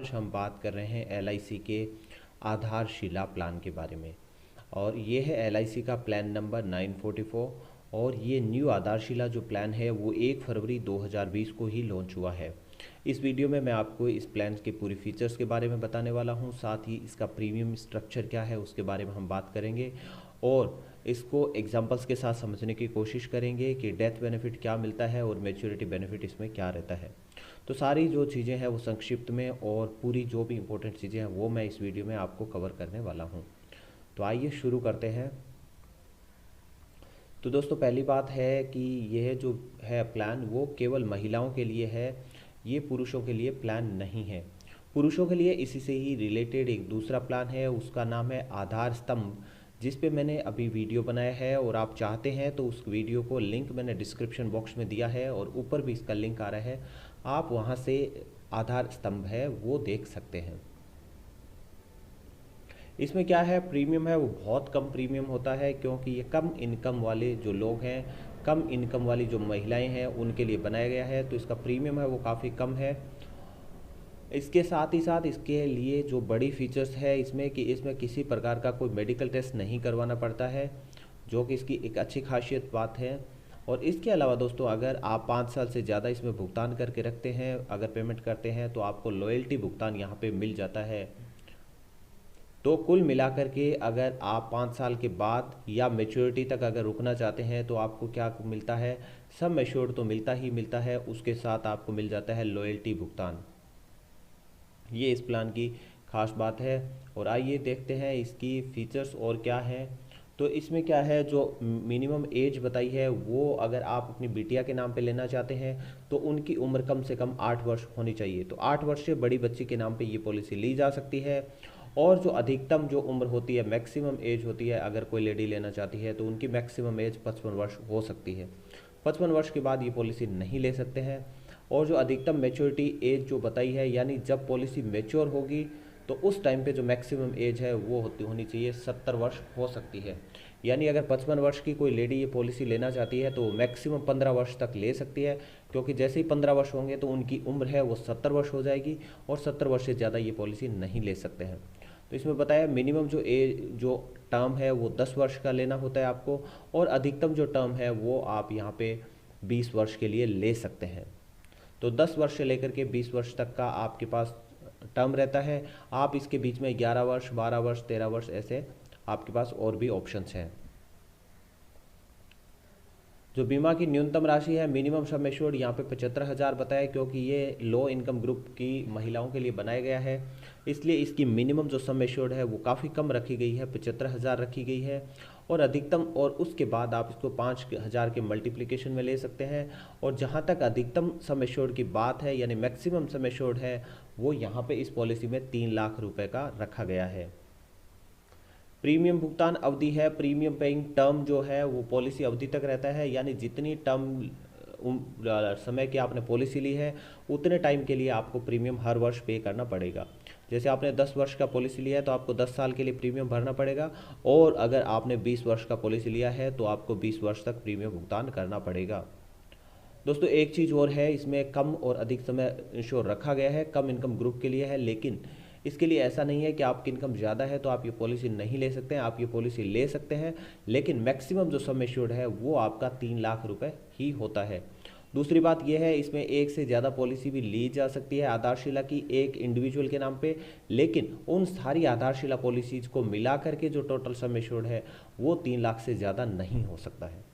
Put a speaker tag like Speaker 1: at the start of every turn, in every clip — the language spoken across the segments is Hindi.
Speaker 1: आज हम बात कर रहे हैं एलआईसी के आधारशिला प्लान के बारे में। और ये है एलआईसी का प्लान नंबर 944। और ये न्यू आधारशिला जो प्लान है वो 1 फरवरी 2020 को ही लॉन्च हुआ है। इस वीडियो में मैं आपको इस प्लान के पूरे फीचर्स के बारे में बताने वाला हूँ, साथ ही इसका प्रीमियम स्ट्रक्चर क्या है उसके बारे में हम बात करेंगे और इसको एग्जांपल्स के साथ समझने की कोशिश करेंगे कि डेथ बेनिफिट क्या मिलता है और मैच्योरिटी बेनिफिट इसमें क्या रहता है। तो सारी जो चीज़ें हैं वो संक्षिप्त में और पूरी जो भी इम्पोर्टेंट चीज़ें हैं वो मैं इस वीडियो में आपको कवर करने वाला हूँ। तो आइए शुरू करते हैं। तो दोस्तों पहली बात है कि यह जो है प्लान वो केवल महिलाओं के लिए है, ये पुरुषों के लिए प्लान नहीं है। पुरुषों के लिए इसी से ही रिलेटेड एक दूसरा प्लान है, उसका नाम है आधार स्तंभ, जिस पे मैंने अभी वीडियो बनाया है और आप चाहते हैं तो उस वीडियो को लिंक मैंने डिस्क्रिप्शन बॉक्स में दिया है और ऊपर भी इसका लिंक आ रहा है, आप वहाँ से आधार स्तंभ है वो देख सकते हैं। इसमें क्या है, प्रीमियम है वो बहुत कम प्रीमियम होता है, क्योंकि ये कम इनकम वाले जो लोग हैं, कम इनकम वाली जो महिलाएं हैं उनके लिए बनाया गया है, तो इसका प्रीमियम है वो काफ़ी कम है। इसके साथ ही साथ इसके लिए जो बड़ी फीचर्स है इसमें कि इसमें किसी प्रकार का कोई मेडिकल टेस्ट नहीं करवाना पड़ता है, जो कि इसकी एक अच्छी खासियत बात है। और इसके अलावा दोस्तों अगर आप 5 साल से ज़्यादा इसमें भुगतान करके रखते हैं, अगर पेमेंट करते हैं तो आपको लॉयल्टी भुगतान यहाँ पे मिल जाता है। तो कुल मिलाकर के अगर आप 5 साल के बाद या मैच्योरिटी तक अगर रुकना चाहते हैं तो आपको क्या मिलता है, सम एश्योर्ड तो मिलता ही मिलता है, उसके साथ आपको मिल जाता है लॉयल्टी भुगतान। ये इस प्लान की खास बात है। और आइए देखते हैं इसकी फीचर्स और क्या है। तो इसमें क्या है, जो मिनिमम एज बताई है वो अगर आप अपनी बिटिया के नाम पे लेना चाहते हैं तो उनकी उम्र कम से कम 8 वर्ष होनी चाहिए। तो 8 वर्ष से बड़ी बच्ची के नाम पे ये पॉलिसी ली जा सकती है। और जो अधिकतम जो उम्र होती है, मैक्सिमम एज होती है, अगर कोई लेडी लेना चाहती है तो उनकी मैक्सिमम एज 55 वर्ष हो सकती है। 55 वर्ष के बाद ये पॉलिसी नहीं ले सकते हैं। और जो अधिकतम मैच्योरिटी एज जो बताई है, यानी जब पॉलिसी मैच्योर होगी तो उस टाइम पे जो मैक्सिमम एज है वो होनी चाहिए 70 वर्ष हो सकती है। यानी अगर 55 वर्ष की कोई लेडी ये पॉलिसी लेना चाहती है तो मैक्सिमम 15 वर्ष तक ले सकती है, क्योंकि जैसे ही 15 वर्ष होंगे तो उनकी उम्र है वो 70 वर्ष हो जाएगी और 70 वर्ष से ज़्यादा ये पॉलिसी नहीं ले सकते हैं। तो इसमें बताया मिनिमम जो एज जो टर्म है वो 10 वर्ष का लेना होता है आपको, और अधिकतम जो टर्म है वो आप यहाँ पे 20 वर्ष के लिए ले सकते हैं। तो 10 वर्ष से लेकर के 20 वर्ष तक का आपके पास टर्म रहता है। आप इसके बीच में 11 वर्ष, 12 वर्ष, 13 वर्ष ऐसे आपके पास और भी ऑप्शंस हैं। जो बीमा की न्यूनतम राशि है, मिनिमम सम एश्योर्ड यहाँ पे 75,000 बताया, क्योंकि ये लो इनकम ग्रुप की महिलाओं के लिए बनाया गया है, इसलिए इसकी मिनिमम जो सम एश्योर्ड है वो काफ़ी कम रखी गई है, 75,000 रखी गई है। और अधिकतम, और उसके बाद आप इसको 5,000 के मल्टीप्लिकेशन में ले सकते हैं। और जहाँ तक अधिकतम सम एश्योर्ड की बात है, यानी मैक्सिमम सम एश्योर्ड है, वो यहाँ पे इस पॉलिसी में 3 लाख रुपए का रखा गया है। प्रीमियम भुगतान अवधि है, प्रीमियम पेइंग टर्म जो है वो पॉलिसी अवधि तक रहता है, यानी जितनी टर्म समय की आपने पॉलिसी ली है उतने टाइम के लिए आपको प्रीमियम हर वर्ष पे करना पड़ेगा। जैसे आपने 10 वर्ष का पॉलिसी लिया है तो आपको 10 साल के लिए प्रीमियम भरना पड़ेगा, और अगर आपने 20 वर्ष का पॉलिसी लिया है तो आपको 20 वर्ष तक प्रीमियम भुगतान करना पड़ेगा। दोस्तों एक चीज़ और है, इसमें कम और अधिक समय इंश्योर रखा गया है, कम इनकम ग्रुप के लिए है, लेकिन इसके लिए ऐसा नहीं है कि आपकी इनकम ज़्यादा है तो आप ये पॉलिसी नहीं ले सकते हैं, आप ये पॉलिसी ले सकते हैं, लेकिन मैक्सिमम जो सम एश्योर्ड है वो आपका 3 लाख रुपए ही होता है। दूसरी बात यह है, इसमें एक से ज़्यादा पॉलिसी भी ली जा सकती है आधारशिला की एक इंडिविजुअल के नाम पे, लेकिन उन सारी आधारशिला पॉलिसीज को मिला करके जो टोटल सम एश्योर्ड है वो 3 लाख से ज़्यादा नहीं हो सकता है।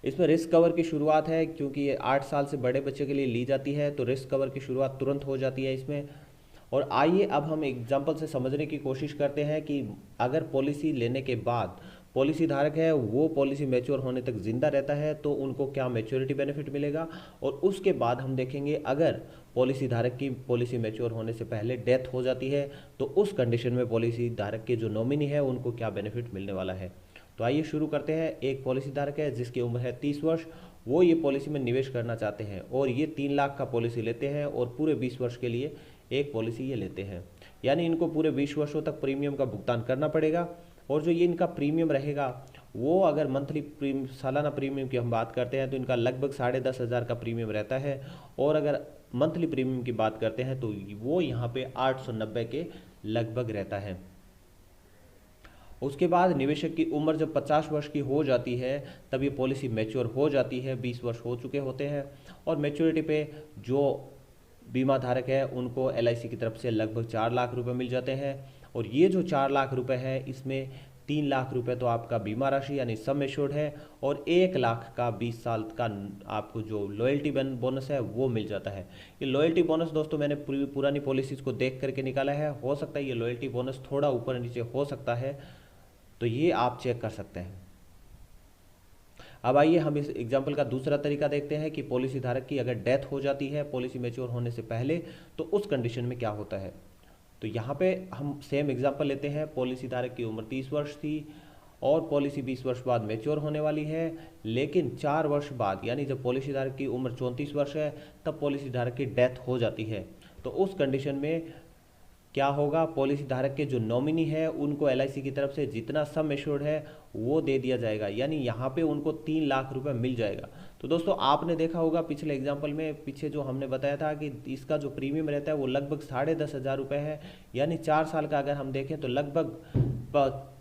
Speaker 1: इसमें रिस्क कवर की शुरुआत है, क्योंकि ये 8 साल से बड़े बच्चे के लिए ली जाती है तो रिस्क कवर की शुरुआत तुरंत हो जाती है इसमें। और आइए अब हम एग्जाम्पल से समझने की कोशिश करते हैं कि अगर पॉलिसी लेने के बाद पॉलिसी धारक है वो पॉलिसी मैच्योर होने तक जिंदा रहता है तो उनको क्या मैच्योरिटी बेनिफिट मिलेगा। और उसके बाद हम देखेंगे अगर पॉलिसी धारक की पॉलिसी मैच्योर होने से पहले डेथ हो जाती है तो उस कंडीशन में पॉलिसी धारक के जो नॉमिनी है उनको क्या बेनिफिट मिलने वाला है। तो आइए शुरू करते हैं। एक पॉलिसी धारक है जिसकी उम्र है 30 वर्ष, वो ये पॉलिसी में निवेश करना चाहते हैं और ये 3 लाख का पॉलिसी लेते हैं और पूरे 20 वर्ष के लिए एक पॉलिसी ये लेते हैं, यानी इनको पूरे 20 वर्षों तक प्रीमियम का भुगतान करना पड़ेगा। और जो ये इनका प्रीमियम रहेगा वो अगर मंथली प्रीमियम, सालाना प्रीमियम की हम बात करते हैं तो इनका लगभग 10,500 का प्रीमियम रहता है। और अगर मंथली प्रीमियम की बात करते हैं तो वो यहाँ पे 890 के लगभग रहता है। उसके बाद निवेशक की उम्र जब 50 वर्ष की हो जाती है तब ये पॉलिसी मैच्योर हो जाती है, 20 वर्ष हो चुके होते हैं। और मैच्योरिटी पे जो बीमा धारक है उनको LIC की तरफ से लगभग 4 लाख रुपए मिल जाते हैं। और ये जो 4 लाख रुपए है इसमें 3 लाख रुपए तो आपका बीमा राशि यानी सम एश्योर्ड है, और 1 लाख का 20 साल का आपको जो लॉयल्टी बोनस है वो मिल जाता है। ये लॉयल्टी बोनस दोस्तों मैंने पुरानी पॉलिसीज को देख करके निकाला है, हो सकता है ये लॉयल्टी बोनस थोड़ा ऊपर नीचे हो सकता है, तो ये आप चेक कर सकते हैं। अब आइए हम इस एग्जाम्पल का दूसरा तरीका देखते हैं कि पॉलिसी धारक की अगर डेथ हो जाती है पॉलिसी मैच्योर होने से पहले तो उस कंडीशन में क्या होता है। तो यहाँ पे हम सेम एग्जाम्पल लेते हैं। पॉलिसी धारक की उम्र 30 वर्ष थी और पॉलिसी 20 वर्ष बाद मैच्योर होने वाली है, लेकिन 4 वर्ष बाद यानी जब पॉलिसी धारक की उम्र 34 वर्ष है तब पॉलिसी धारक की डेथ हो जाती है। तो उस कंडीशन में क्या होगा, पॉलिसी धारक के जो नॉमिनी है उनको LIC की तरफ से जितना सम एश्योर्ड है वो दे दिया जाएगा, यानी यहाँ पे उनको 3 लाख रुपए मिल जाएगा। तो दोस्तों आपने देखा होगा पिछले एग्जाम्पल में, पीछे जो हमने बताया था कि इसका जो प्रीमियम रहता है वो लगभग 10,500 रुपये है, यानी 4 साल का अगर हम देखें तो लगभग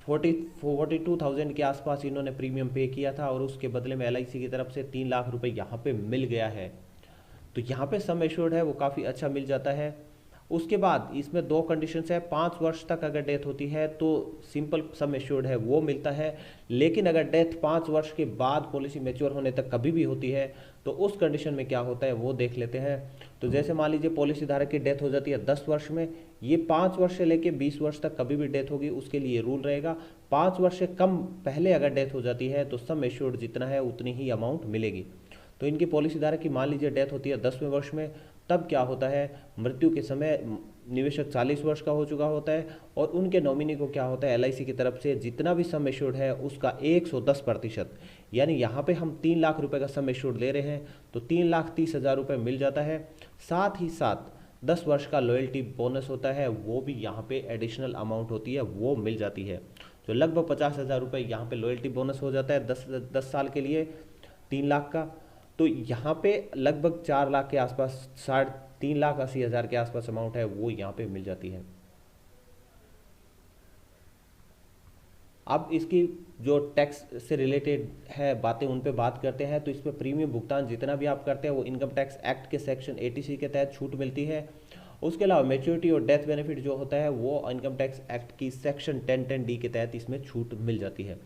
Speaker 1: 42,000 के आसपास इन्होंने प्रीमियम पे किया था, और उसके बदले में LIC की तरफ से 3 लाख रुपये यहाँ पे मिल गया है। तो यहाँ पे सम एश्योर्ड है वो काफ़ी अच्छा मिल जाता है। उसके बाद इसमें 2 कंडीशंस है। 5 वर्ष तक अगर डेथ होती है तो सिंपल सम एश्योर्ड है वो मिलता है, लेकिन अगर डेथ 5 वर्ष के बाद पॉलिसी मैच्योर होने तक कभी भी होती है तो उस कंडीशन में क्या होता है वो देख लेते हैं। तो जैसे मान लीजिए पॉलिसी धारक की डेथ हो जाती है 10 वर्ष में, ये 5 वर्ष से लेकर 20 वर्ष तक कभी भी डेथ होगी उसके लिए रूल रहेगा। 5 वर्ष से कम पहले अगर डेथ हो जाती है तो सम एश्योर्ड जितना है उतनी ही अमाउंट मिलेगी। तो इनकी पॉलिसी धारक की मान लीजिए डेथ होती है 10वें वर्ष में, तब क्या होता है, मृत्यु के समय निवेशक 40 वर्ष का हो चुका होता है और उनके नॉमिनी को क्या होता है, LIC की तरफ से जितना भी सम एश्योर्ड है उसका 110%, यानी यहाँ पे हम 3 लाख रुपए का सम एश्योर्ड ले रहे हैं तो 3,30,000 रुपये मिल जाता है। साथ ही साथ 10 वर्ष का लॉयल्टी बोनस होता है, वो भी यहाँ पे एडिशनल अमाउंट होती है वो मिल जाती है। तो लगभग 50,000 रुपये यहाँ पे लॉयल्टी बोनस हो जाता है 10 साल के लिए 3 लाख का। तो यहाँ पे लगभग 4 लाख के आसपास, 3,80,000 के आसपास अमाउंट है वो यहाँ पे मिल जाती है। अब इसकी जो टैक्स से रिलेटेड है बातें उन पे बात करते हैं। तो इसमें प्रीमियम भुगतान जितना भी आप करते हैं वो इनकम टैक्स एक्ट के सेक्शन 80C के तहत छूट मिलती है। उसके अलावा मैच्योरिटी और डेथ बेनिफिट जो होता है वो इनकम टैक्स एक्ट की सेक्शन 1010D के तहत इसमें छूट मिल जाती है।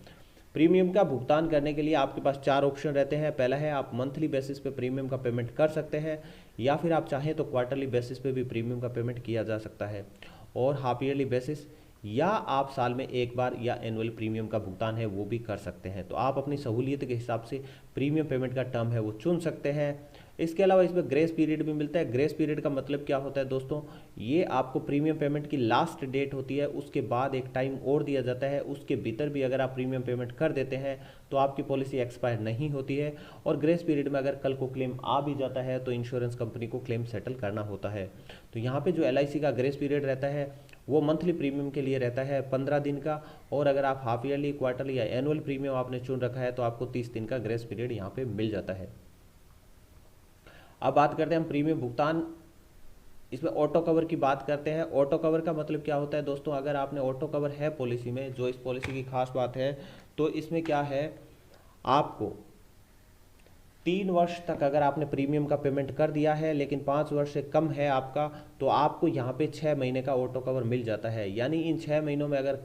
Speaker 1: प्रीमियम का भुगतान करने के लिए आपके पास 4 ऑप्शन रहते हैं। पहला है आप मंथली बेसिस पे प्रीमियम का पेमेंट कर सकते हैं, या फिर आप चाहें तो क्वार्टरली बेसिस पे भी प्रीमियम का पेमेंट किया जा सकता है, और हाफ ईयरली बेसिस, या आप साल में एक बार या एनुअल प्रीमियम का भुगतान है वो भी कर सकते हैं। तो आप अपनी सहूलियत के हिसाब से प्रीमियम पेमेंट का टर्म है वो चुन सकते हैं। इसके अलावा इसमें ग्रेस पीरियड भी मिलता है। ग्रेस पीरियड का मतलब क्या होता है दोस्तों, ये आपको प्रीमियम पेमेंट की लास्ट डेट होती है उसके बाद एक टाइम और दिया जाता है, उसके भीतर भी अगर आप प्रीमियम पेमेंट कर देते हैं तो आपकी पॉलिसी एक्सपायर नहीं होती है। और ग्रेस पीरियड में अगर कल को क्लेम आ भी जाता है तो इंश्योरेंस कंपनी को क्लेम सेटल करना होता है। तो यहाँ पे जो LIC का ग्रेस पीरियड रहता है वो मंथली प्रीमियम के लिए रहता है 15 दिन का, और अगर आप हाफ ईयरली, क्वार्टरली या एनुअल प्रीमियम आपने चुन रखा है तो आपको 30 दिन का ग्रेस पीरियड यहाँ पे मिल जाता है। अब बात करते हैं हम प्रीमियम भुगतान, इसमें ऑटो कवर की बात करते हैं। ऑटो कवर का मतलब क्या होता है दोस्तों, अगर आपने ऑटो कवर है पॉलिसी में, जो इस पॉलिसी की खास बात है, तो इसमें क्या है, आपको 3 वर्ष तक अगर आपने प्रीमियम का पेमेंट कर दिया है लेकिन 5 वर्ष से कम है आपका, तो आपको यहाँ पे 6 महीने का ऑटो कवर मिल जाता है। यानी इन 6 महीनों में अगर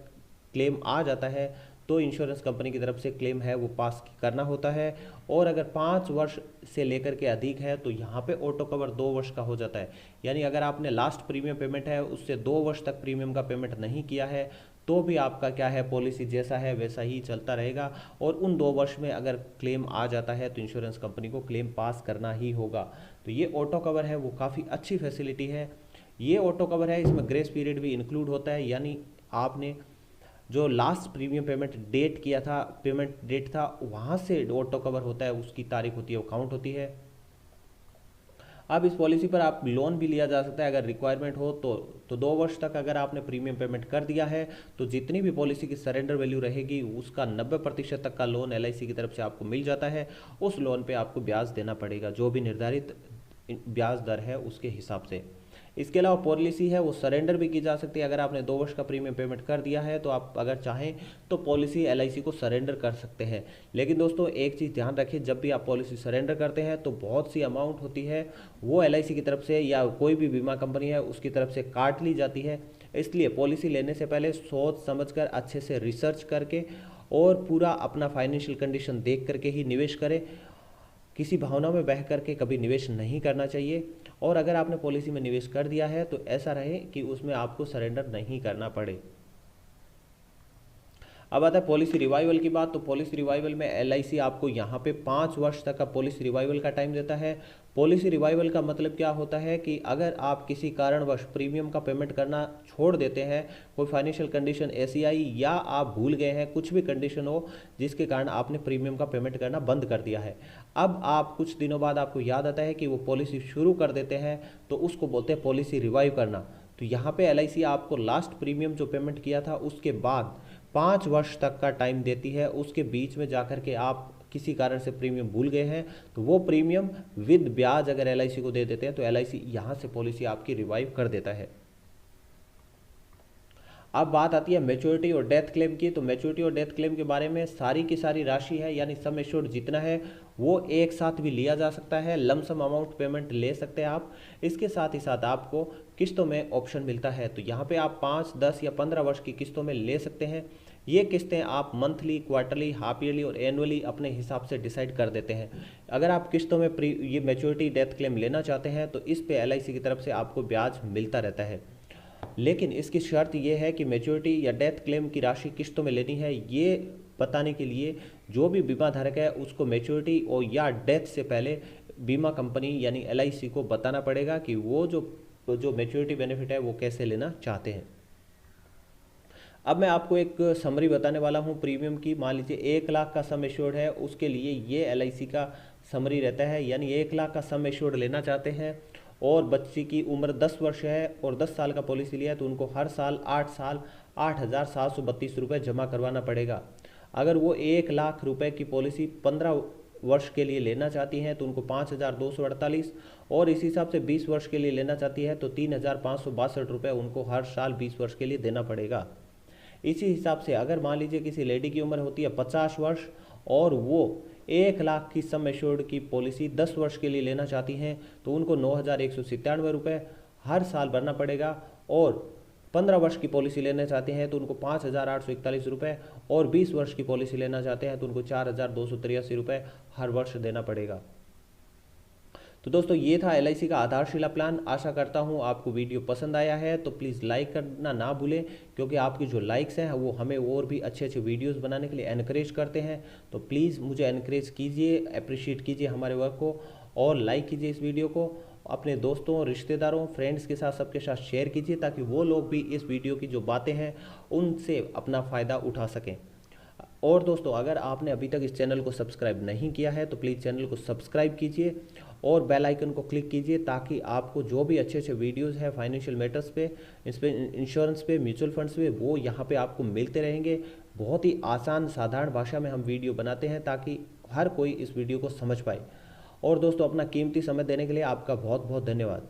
Speaker 1: क्लेम आ जाता है तो इंश्योरेंस कंपनी की तरफ से क्लेम है वो पास करना होता है। और अगर 5 वर्ष से लेकर के अधिक है तो यहाँ पे ऑटो कवर 2 वर्ष का हो जाता है। यानी अगर आपने लास्ट प्रीमियम पेमेंट है उससे 2 वर्ष तक प्रीमियम का पेमेंट नहीं किया है तो भी आपका क्या है, पॉलिसी जैसा है वैसा ही चलता रहेगा, और उन 2 वर्ष में अगर क्लेम आ जाता है तो इंश्योरेंस कंपनी को क्लेम पास करना ही होगा। तो ये ऑटो कवर है वो काफ़ी अच्छी फैसिलिटी है। ये ऑटो कवर है, इसमें ग्रेस पीरियड भी इंक्लूड होता है, यानी आपने जो लास्ट प्रीमियम पेमेंट डेट किया था, पेमेंट डेट था, वहाँ से ऑटो कवर होता है, उसकी तारीख होती है वो काउंट होती है। अब इस पॉलिसी पर आप लोन भी लिया जा सकता है अगर रिक्वायरमेंट हो तो 2 वर्ष तक अगर आपने प्रीमियम पेमेंट कर दिया है तो जितनी भी पॉलिसी की सरेंडर वैल्यू रहेगी उसका 90% तक का लोन LIC की तरफ से आपको मिल जाता है। उस लोन पे आपको ब्याज देना पड़ेगा, जो भी निर्धारित ब्याज दर है उसके हिसाब से। इसके अलावा पॉलिसी है वो सरेंडर भी की जा सकती है। अगर आपने 2 वर्ष का प्रीमियम पेमेंट कर दिया है तो आप अगर चाहें तो पॉलिसी LIC को सरेंडर कर सकते हैं। लेकिन दोस्तों एक चीज़ ध्यान रखिए, जब भी आप पॉलिसी सरेंडर करते हैं तो बहुत सी अमाउंट होती है वो LIC की तरफ से या कोई भी बीमा कंपनी है उसकी तरफ से काट ली जाती है। इसलिए पॉलिसी लेने से पहले सोच समझकर अच्छे से रिसर्च करके और पूरा अपना फाइनेंशियल कंडीशन देख करके ही निवेश करें। किसी भावना में बह करके कभी निवेश नहीं करना चाहिए। और अगर आपने पॉलिसी में निवेश कर दिया है तो ऐसा रहे कि उसमें आपको सरेंडर नहीं करना पड़े। अब आता है पॉलिसी रिवाइवल की बात। तो पॉलिसी रिवाइवल में LIC आपको यहाँ पे 5 वर्ष तक का पॉलिसी रिवाइवल का टाइम देता है। पॉलिसी रिवाइवल का मतलब क्या होता है कि अगर आप किसी कारणवश प्रीमियम का पेमेंट करना छोड़ देते हैं, कोई फाइनेंशियल कंडीशन ऐसी आई या आप भूल गए हैं, कुछ भी कंडीशन हो जिसके कारण आपने प्रीमियम का पेमेंट करना बंद कर दिया है, अब आप कुछ दिनों बाद आपको याद आता है कि वो पॉलिसी शुरू कर देते हैं, तो उसको बोलते हैं पॉलिसी रिवाइव करना। तो यहाँ पे LIC आपको लास्ट प्रीमियम जो पेमेंट किया था उसके बाद 5 वर्ष तक का टाइम देती है। उसके बीच में जाकर के आप किसी कारण से प्रीमियम भूल गए हैं तो वो प्रीमियम विद ब्याज अगर LIC को दे देते हैं तो LIC यहाँ से पॉलिसी आपकी रिवाइव कर देता है। अब बात आती है मैच्योरिटी और डेथ क्लेम की। तो मैच्योरिटी और डेथ क्लेम के बारे में सारी की सारी राशि है यानी सम एश्योर्ड जितना है वो एक साथ भी लिया जा सकता है, लमसम अमाउंट पेमेंट ले सकते हैं आप। इसके साथ ही साथ आपको किस्तों में ऑप्शन मिलता है। तो यहाँ पे आप 5, 10 या 15 वर्ष की किस्तों में ले सकते हैं। ये किस्तें आप मंथली, क्वार्टरली, हाफ ईयरली और एनुअली अपने हिसाब से डिसाइड कर देते हैं। अगर आप किस्तों में ये मैच्योरिटी डेथ क्लेम लेना चाहते हैं तो इस पे LIC की तरफ से आपको ब्याज मिलता रहता है। लेकिन इसकी शर्त यह है कि मैच्योरिटी या डेथ क्लेम की राशि किस्तों में लेनी है, ये बताने के लिए जो भी बीमा धारक है उसको मैच्योरिटी और या डेथ से पहले बीमा कंपनी यानी LIC को बताना पड़ेगा कि वो जो मैच्योरिटी बेनिफिट है वो कैसे लेना चाहते हैं। अब मैं आपको एक समरी बताने वाला हूँ प्रीमियम की। मान लीजिए 1 लाख का सम एश्योर्ड है, उसके लिए ये LIC का समरी रहता है, यानी 1 लाख का सम एश्योर्ड लेना चाहते हैं और बच्ची की उम्र 10 वर्ष है और 10 साल का पॉलिसी लिया है तो उनको हर साल 8 साल 8,732 रुपये जमा करवाना पड़ेगा। अगर वो 1 लाख रुपए की पॉलिसी 15 वर्ष के लिए लेना चाहती हैं तो उनको 5,248 और इस हिसाब से 20 वर्ष के लिए लेना चाहती है तो 3,562 रुपये उनको हर साल 20 वर्ष के लिए देना पड़ेगा। इसी हिसाब से अगर मान लीजिए किसी लेडी की उम्र होती है 50 वर्ष और वो 1 लाख की सम एश्योर्ड की पॉलिसी 10 वर्ष के लिए लेना चाहती हैं तो उनको 9,197 रुपये हर साल भरना पड़ेगा। और 15 वर्ष की पॉलिसी लेना चाहते हैं तो उनको 5,841 रुपये और 20 वर्ष की पॉलिसी लेना चाहते हैं तो उनको 4,283 रुपये हर वर्ष देना पड़ेगा। तो दोस्तों ये था LIC का आधारशिला प्लान। आशा करता हूँ आपको वीडियो पसंद आया है। तो प्लीज़ लाइक करना ना भूलें, क्योंकि आपकी जो लाइक्स हैं वो हमें और भी अच्छे अच्छे वीडियोस बनाने के लिए एनकरेज करते हैं। तो प्लीज़ मुझे एनकरेज कीजिए, अप्रिशिएट कीजिए हमारे वर्क को और लाइक कीजिए इस वीडियो को। अपने दोस्तों, रिश्तेदारों, फ्रेंड्स के साथ सबके साथ शेयर कीजिए ताकि वो लोग भी इस वीडियो की जो बातें हैं उनसे अपना फ़ायदा उठा सकें। और दोस्तों अगर आपने अभी तक इस चैनल को सब्सक्राइब नहीं किया है तो प्लीज़ चैनल को सब्सक्राइब कीजिए और बेल आइकन को क्लिक कीजिए ताकि आपको जो भी अच्छे अच्छे वीडियोस हैं फाइनेंशियल मैटर्स पे, इस पे, इंश्योरेंस पे, म्यूचुअल फंड्स पे, वो यहाँ पे आपको मिलते रहेंगे। बहुत ही आसान साधारण भाषा में हम वीडियो बनाते हैं ताकि हर कोई इस वीडियो को समझ पाए। और दोस्तों अपना कीमती समय देने के लिए आपका बहुत बहुत धन्यवाद।